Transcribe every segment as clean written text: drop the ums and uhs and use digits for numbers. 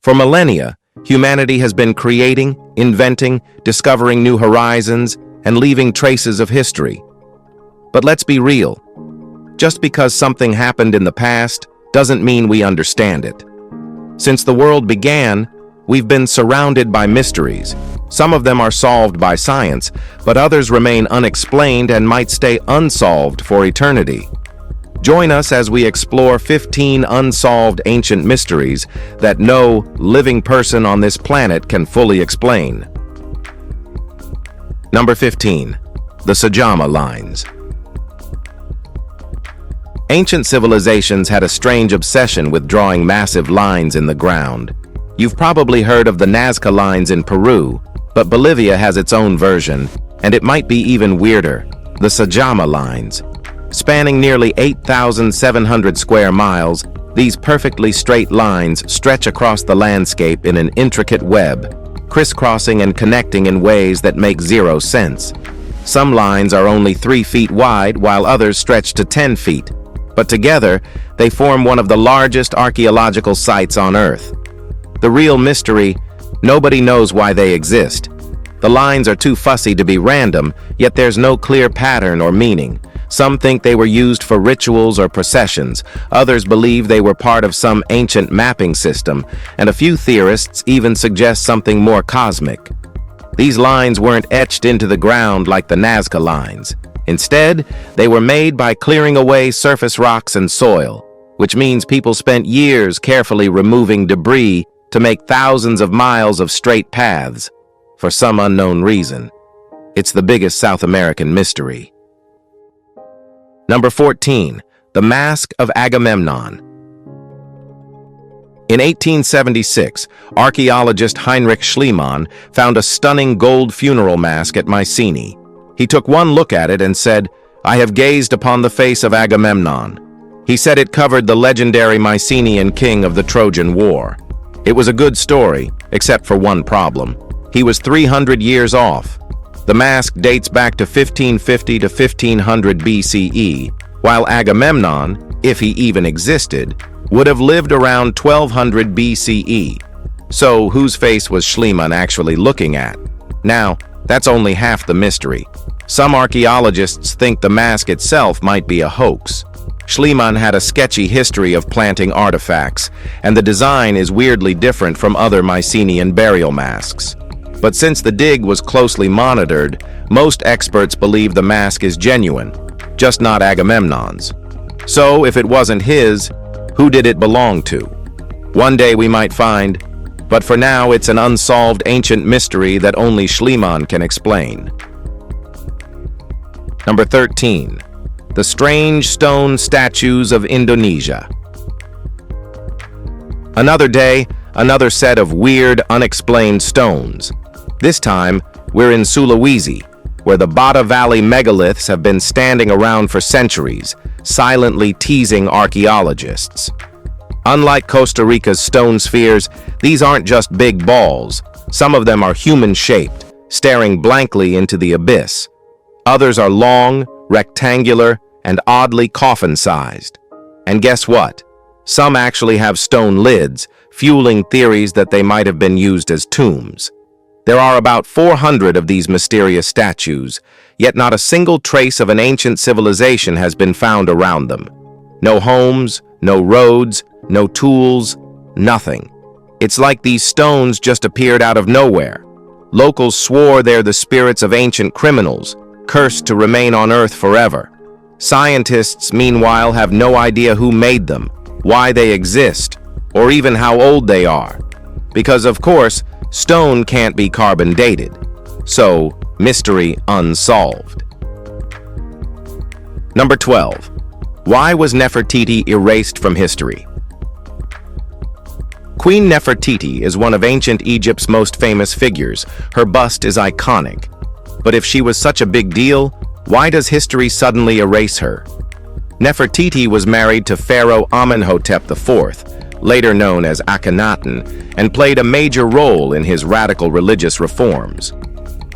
For millennia, humanity has been creating, inventing, discovering new horizons, and leaving traces of history. But let's be real. Just because something happened in the past doesn't mean we understand it. Since the world began, we've been surrounded by mysteries. Some of them are solved by science, but others remain unexplained and might stay unsolved for eternity. Join us as we explore 15 unsolved ancient mysteries that no living person on this planet can fully explain. Number 15. The Sajama Lines. Ancient civilizations had a strange obsession with drawing massive lines in the ground. You've probably heard of the Nazca lines in Peru, but Bolivia has its own version, and it might be even weirder, the Sajama lines. Spanning nearly 8,700 square miles, these perfectly straight lines stretch across the landscape in an intricate web, crisscrossing and connecting in ways that make zero sense. Some lines are only 3 feet wide, while others stretch to 10 feet. But together, they form one of the largest archaeological sites on Earth. The real mystery, nobody knows why they exist. The lines are too fussy to be random, yet there's no clear pattern or meaning. Some think they were used for rituals or processions, others believe they were part of some ancient mapping system, and a few theorists even suggest something more cosmic. These lines weren't etched into the ground like the Nazca lines. Instead, they were made by clearing away surface rocks and soil, which means people spent years carefully removing debris to make thousands of miles of straight paths. For some unknown reason, it's the biggest South American mystery. Number 14. The Mask of Agamemnon. In 1876, archaeologist Heinrich Schliemann found a stunning gold funeral mask at Mycenae. He took one look at it and said, "I have gazed upon the face of Agamemnon." He said it covered the legendary Mycenaean king of the Trojan War. It was a good story, except for one problem. He was 300 years off. The mask dates back to 1550 to 1500 BCE, while Agamemnon, if he even existed, would have lived around 1200 BCE. So whose face was Schliemann actually looking at? Now, that's only half the mystery. Some archaeologists think the mask itself might be a hoax. Schliemann had a sketchy history of planting artifacts, and the design is weirdly different from other Mycenaean burial masks. But since the dig was closely monitored, most experts believe the mask is genuine, just not Agamemnon's. So if it wasn't his, who did it belong to? One day we might find, but for now it's an unsolved ancient mystery that only Schliemann can explain. Number 13. The Strange Stone Statues of Indonesia. Another day, another set of weird, unexplained stones. This time, we're in Sulawesi, where the Bata Valley megaliths have been standing around for centuries, silently teasing archaeologists. Unlike Costa Rica's stone spheres, these aren't just big balls. Some of them are human-shaped, staring blankly into the abyss. Others are long, rectangular, and oddly coffin-sized. And guess what? Some actually have stone lids, fueling theories that they might have been used as tombs. There are about 400 of these mysterious statues, yet not a single trace of an ancient civilization has been found around them. No homes, no roads, no tools, nothing. It's like these stones just appeared out of nowhere. Locals swore they're the spirits of ancient criminals, cursed to remain on Earth forever. Scientists, meanwhile, have no idea who made them, why they exist, or even how old they are. Because, of course, stone can't be carbon dated. So, mystery unsolved. Number 12. Why was Nefertiti erased from history? Queen Nefertiti is one of ancient Egypt's most famous figures. Her bust is iconic. But if she was such a big deal, why does history suddenly erase her? Nefertiti was married to Pharaoh Amenhotep IV, later known as Akhenaten, and played a major role in his radical religious reforms.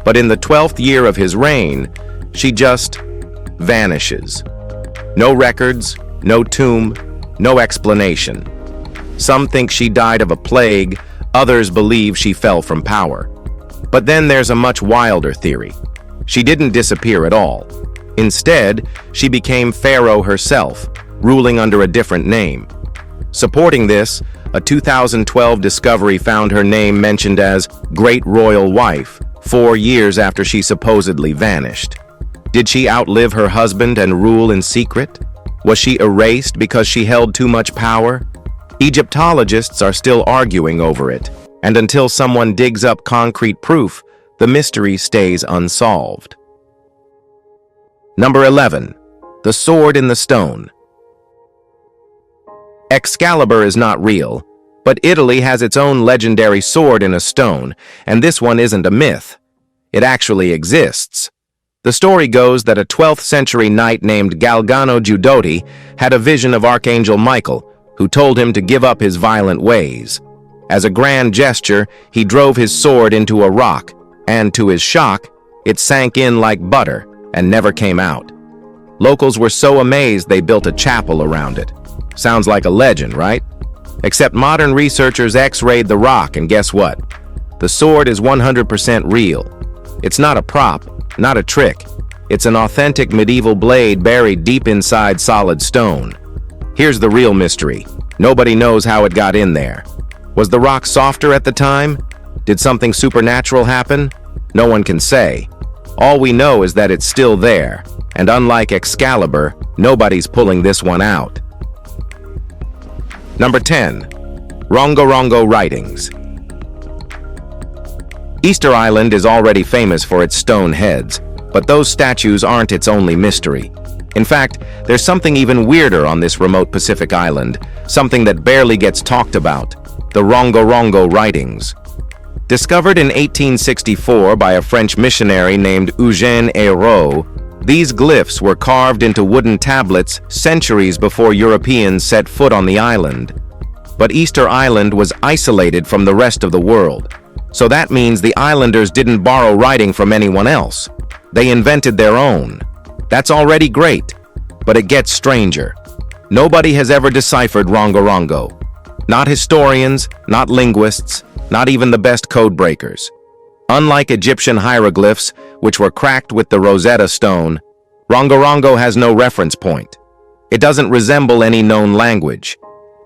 But in the 12th year of his reign, she just vanishes. No records, no tomb, no explanation. Some think she died of a plague, Others believe she fell from power. But then there's a much wilder theory. She didn't disappear at all. Instead, she became Pharaoh herself, ruling under a different name. Supporting this, a 2012 discovery found her name mentioned as Great Royal Wife 4 years after she supposedly vanished. Did she outlive her husband and rule in secret? Was she erased because she held too much power? Egyptologists are still arguing over it, and until someone digs up concrete proof, the mystery stays unsolved. Number 11. The Sword in the Stone. Excalibur is not real, but Italy has its own legendary sword in a stone, and this one isn't a myth. It actually exists. The story goes that a 12th century knight named Galgano Giudotti had a vision of Archangel Michael, who told him to give up his violent ways. As a grand gesture, he drove his sword into a rock, and to his shock, it sank in like butter and never came out. Locals were so amazed they built a chapel around it. Sounds like a legend, right? Except modern researchers X-rayed the rock, and guess what? The sword is 100% real. It's not a prop, not a trick. It's an authentic medieval blade buried deep inside solid stone. Here's the real mystery. Nobody knows how it got in there. Was the rock softer at the time? Did something supernatural happen? No one can say. All we know is that it's still there, and unlike Excalibur, nobody's pulling this one out. Number 10. Rongorongo Writings. Easter Island is already famous for its stone heads, but those statues aren't its only mystery. In fact, there's something even weirder on this remote Pacific island, something that barely gets talked about: the Rongorongo Writings. Discovered in 1864 by a French missionary named Eugène Ayrault, these glyphs were carved into wooden tablets centuries before Europeans set foot on the island. But Easter Island was isolated from the rest of the world, so that means the islanders didn't borrow writing from anyone else. They invented their own. That's already great, but it gets stranger. Nobody has ever deciphered Rongorongo. Not historians, not linguists, not even the best code breakers. Unlike Egyptian hieroglyphs, which were cracked with the Rosetta Stone, Rongorongo has no reference point. It doesn't resemble any known language.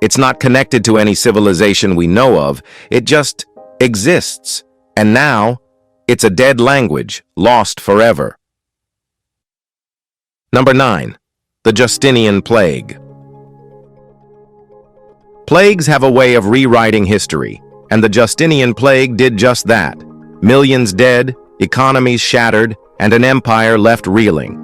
It's not connected to any civilization we know of. It just exists. And now, it's a dead language, lost forever. Number 9. The Justinian Plague. Plagues have a way of rewriting history, and the Justinian Plague did just that. Millions dead, economies shattered, and an empire left reeling.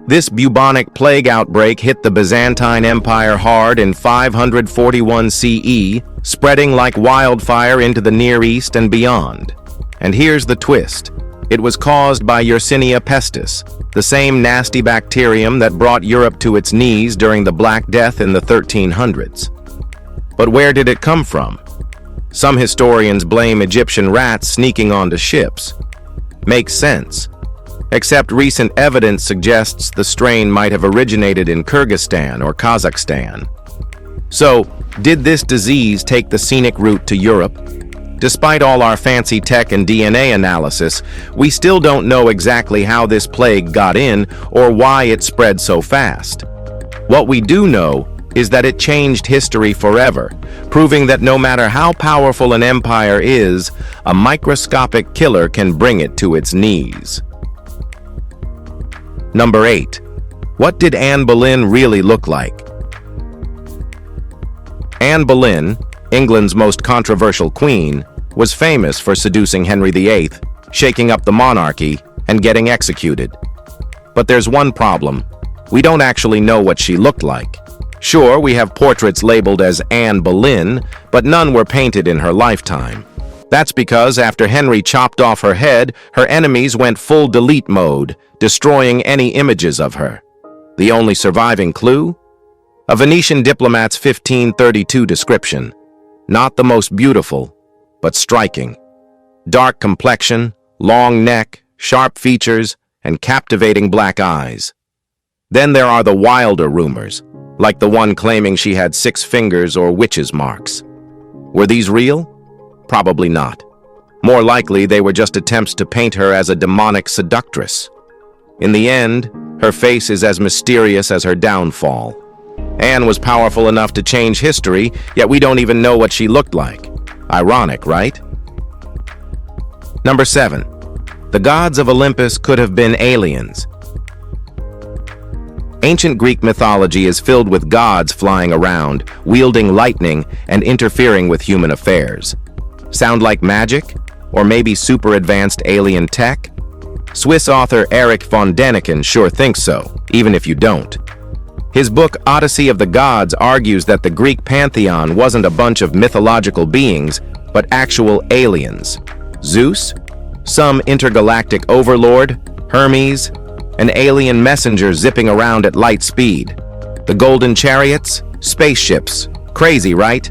This bubonic plague outbreak hit the Byzantine Empire hard in 541 CE, spreading like wildfire into the Near East and beyond. And here's the twist. It was caused by Yersinia pestis, the same nasty bacterium that brought Europe to its knees during the Black Death in the 1300s. But where did it come from? Some historians blame Egyptian rats sneaking onto ships. Makes sense. Except recent evidence suggests the strain might have originated in Kyrgyzstan or Kazakhstan. So, did this disease take the scenic route to Europe? Despite all our fancy tech and DNA analysis, we still don't know exactly how this plague got in or why it spread so fast. What we do know is that it changed history forever, proving that no matter how powerful an empire is, a microscopic killer can bring it to its knees. Number 8. What did Anne Boleyn really look like? Anne Boleyn, England's most controversial queen, was famous for seducing Henry VIII, shaking up the monarchy, and getting executed. But there's one problem. We don't actually know what she looked like. Sure, we have portraits labeled as Anne Boleyn, but none were painted in her lifetime. That's because after Henry chopped off her head, her enemies went full delete mode, destroying any images of her. The only surviving clue? A Venetian diplomat's 1532 description. Not the most beautiful, but striking. Dark complexion, long neck, sharp features, and captivating black eyes. Then there are the wilder rumors, like the one claiming she had 6 fingers or witches' marks. Were these real? Probably not. More likely, they were just attempts to paint her as a demonic seductress. In the end, her face is as mysterious as her downfall. Anne was powerful enough to change history, yet we don't even know what she looked like. Ironic, right? Number 7. The gods of Olympus could have been aliens. Ancient Greek mythology is filled with gods flying around, wielding lightning, and interfering with human affairs. Sound like magic? Or maybe super advanced alien tech? Swiss author Erich von Däniken sure thinks so, even if you don't. His book Odyssey of the Gods argues that the Greek pantheon wasn't a bunch of mythological beings, but actual aliens. Zeus? Some intergalactic overlord? Hermes? An alien messenger zipping around at light speed? The golden chariots? Spaceships? Crazy, right?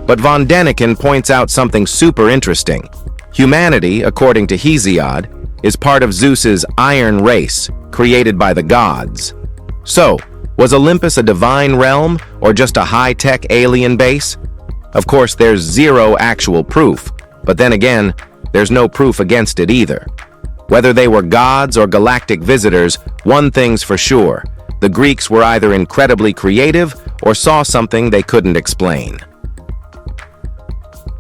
But von Däniken points out something super interesting. Humanity, according to Hesiod, is part of Zeus's iron race, created by the gods. So, was Olympus a divine realm, or just a high-tech alien base? Of course, there's zero actual proof, but then again, there's no proof against it either. Whether they were gods or galactic visitors, one thing's for sure: the Greeks were either incredibly creative or saw something they couldn't explain.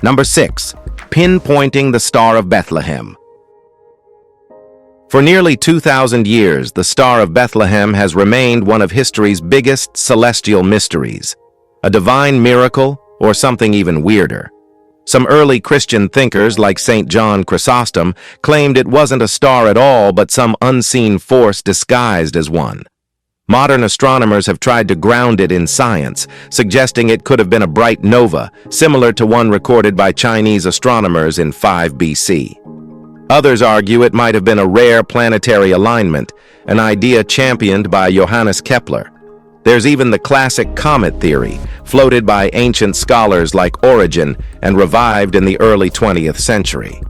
Number 6. Pinpointing the Star of Bethlehem. For nearly 2,000 years, the Star of Bethlehem has remained one of history's biggest celestial mysteries. A divine miracle, or something even weirder. Some early Christian thinkers, like St. John Chrysostom, claimed it wasn't a star at all, but some unseen force disguised as one. Modern astronomers have tried to ground it in science, suggesting it could have been a bright nova, similar to one recorded by Chinese astronomers in 5 BC. Others argue it might have been a rare planetary alignment, an idea championed by Johannes Kepler. There's even the classic comet theory, floated by ancient scholars like Origen and revived in the early 20th century.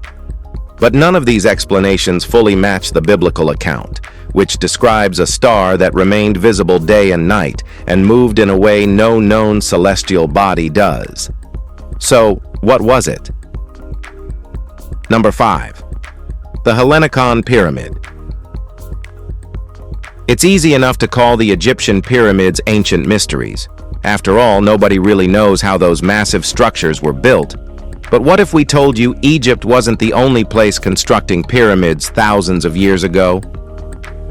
But none of these explanations fully match the biblical account, which describes a star that remained visible day and night and moved in a way no known celestial body does. So, what was it? Number 5. The Hellenikon Pyramid. It's easy enough to call the Egyptian pyramids ancient mysteries. After all, nobody really knows how those massive structures were built. But what if we told you Egypt wasn't the only place constructing pyramids thousands of years ago?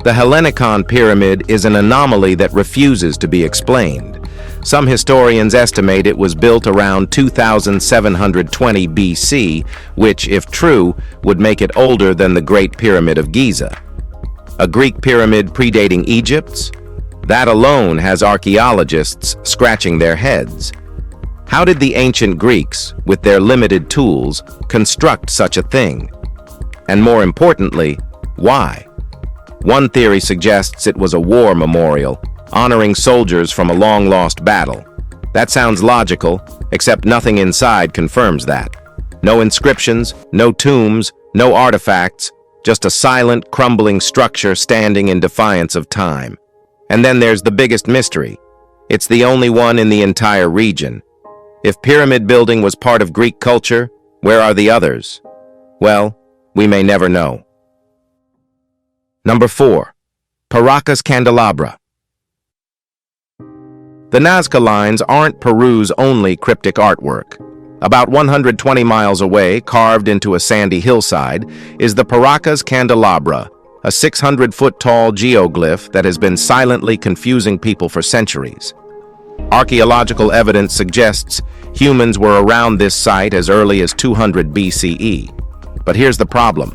The Hellenikon pyramid is an anomaly that refuses to be explained. Some historians estimate it was built around 2720 BC, which, if true, would make it older than the Great Pyramid of Giza. A Greek pyramid predating Egypt's? That alone has archaeologists scratching their heads. How did the ancient Greeks, with their limited tools, construct such a thing? And more importantly, why? One theory suggests it was a war memorial, honoring soldiers from a long-lost battle. That sounds logical, except nothing inside confirms that. No inscriptions, no tombs, no artifacts, just a silent, crumbling structure standing in defiance of time. And then there's the biggest mystery. It's the only one in the entire region. If pyramid building was part of Greek culture, where are the others? Well, we may never know. Number 4. Paracas candelabra. The Nazca Lines aren't Peru's only cryptic artwork. About 120 miles away, carved into a sandy hillside, is the Paracas candelabra, a 600-foot-tall geoglyph that has been silently confusing people for centuries. Archaeological evidence suggests humans were around this site as early as 200 BCE. But here's the problem.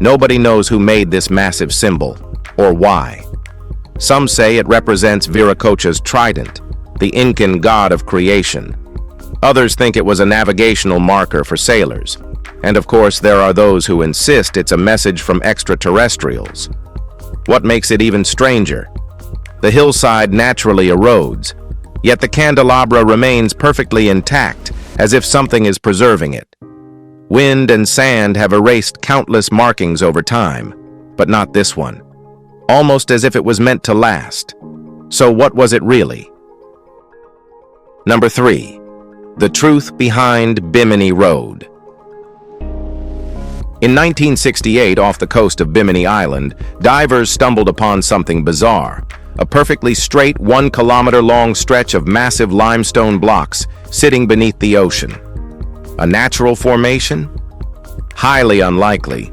Nobody knows who made this massive symbol, or why. Some say it represents Viracocha's trident, the Incan god of creation. Others think it was a navigational marker for sailors. And of course, there are those who insist it's a message from extraterrestrials. What makes it even stranger? The hillside naturally erodes, yet the candelabra remains perfectly intact, as if something is preserving it. Wind and sand have erased countless markings over time, but not this one. Almost as if it was meant to last. So what was it really? Number 3. The truth behind Bimini Road. In 1968, off the coast of Bimini Island, divers stumbled upon something bizarre. A perfectly straight 1-kilometer-long stretch of massive limestone blocks sitting beneath the ocean. A natural formation? Highly unlikely.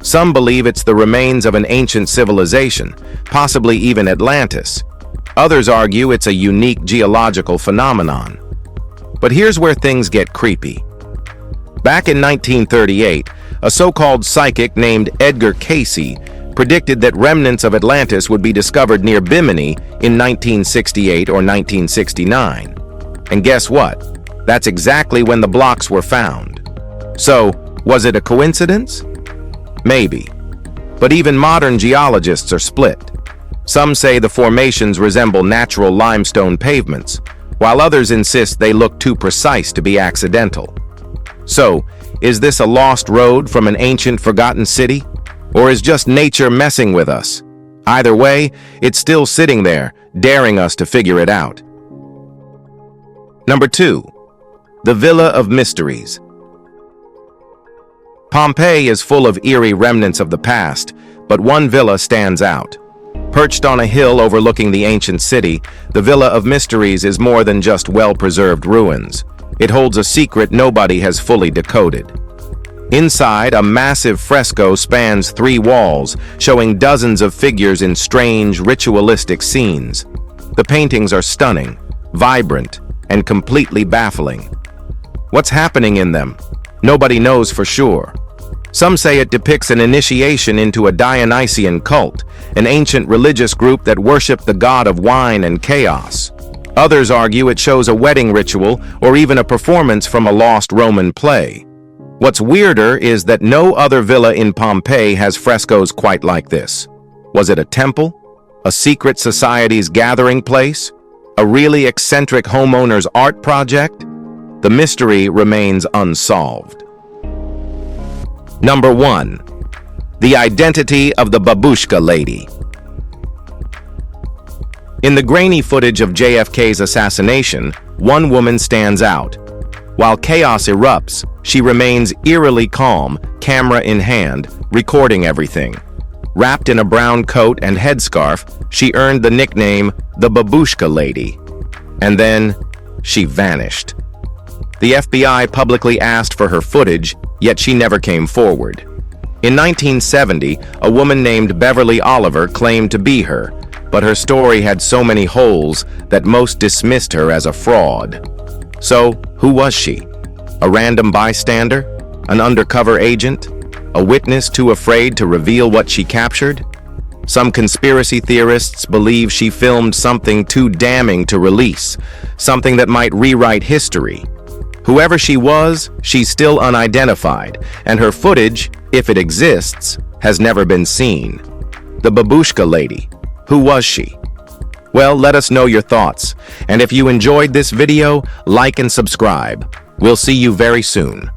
Some believe it's the remains of an ancient civilization, possibly even Atlantis. Others argue it's a unique geological phenomenon. But here's where things get creepy. Back in 1938, a so-called psychic named Edgar Cayce predicted that remnants of Atlantis would be discovered near Bimini in 1968 or 1969. And guess what? That's exactly when the blocks were found. So, was it a coincidence? Maybe. But even modern geologists are split. Some say the formations resemble natural limestone pavements, while others insist they look too precise to be accidental. So, is this a lost road from an ancient forgotten city? Or is just nature messing with us? Either way, it's still sitting there, daring us to figure it out. Number 2. The Villa of Mysteries. Pompeii is full of eerie remnants of the past, but one villa stands out. Perched on a hill overlooking the ancient city, the Villa of Mysteries is more than just well-preserved ruins. It holds a secret nobody has fully decoded. Inside, a massive fresco spans 3 walls, showing dozens of figures in strange, ritualistic scenes. The paintings are stunning, vibrant, and completely baffling. What's happening in them? Nobody knows for sure. Some say it depicts an initiation into a Dionysian cult, an ancient religious group that worshipped the god of wine and chaos. Others argue it shows a wedding ritual or even a performance from a lost Roman play. What's weirder is that no other villa in Pompeii has frescoes quite like this. Was it a temple? A secret society's gathering place? A really eccentric homeowner's art project? The mystery remains unsolved. Number 1. The identity of the Babushka Lady. In the grainy footage of JFK's assassination, one woman stands out. While chaos erupts, she remains eerily calm, camera in hand, recording everything. Wrapped in a brown coat and headscarf, she earned the nickname the Babushka Lady. And then, she vanished. The FBI publicly asked for her footage, yet she never came forward. In 1970, a woman named Beverly Oliver claimed to be her, but her story had so many holes that most dismissed her as a fraud. So, who was she? A random bystander? An undercover agent? A witness too afraid to reveal what she captured? Some conspiracy theorists believe she filmed something too damning to release, something that might rewrite history. Whoever she was, she's still unidentified, and her footage, if it exists, has never been seen. The Babushka Lady. Who was she? Well, let us know your thoughts, and if you enjoyed this video, like and subscribe. We'll see you very soon.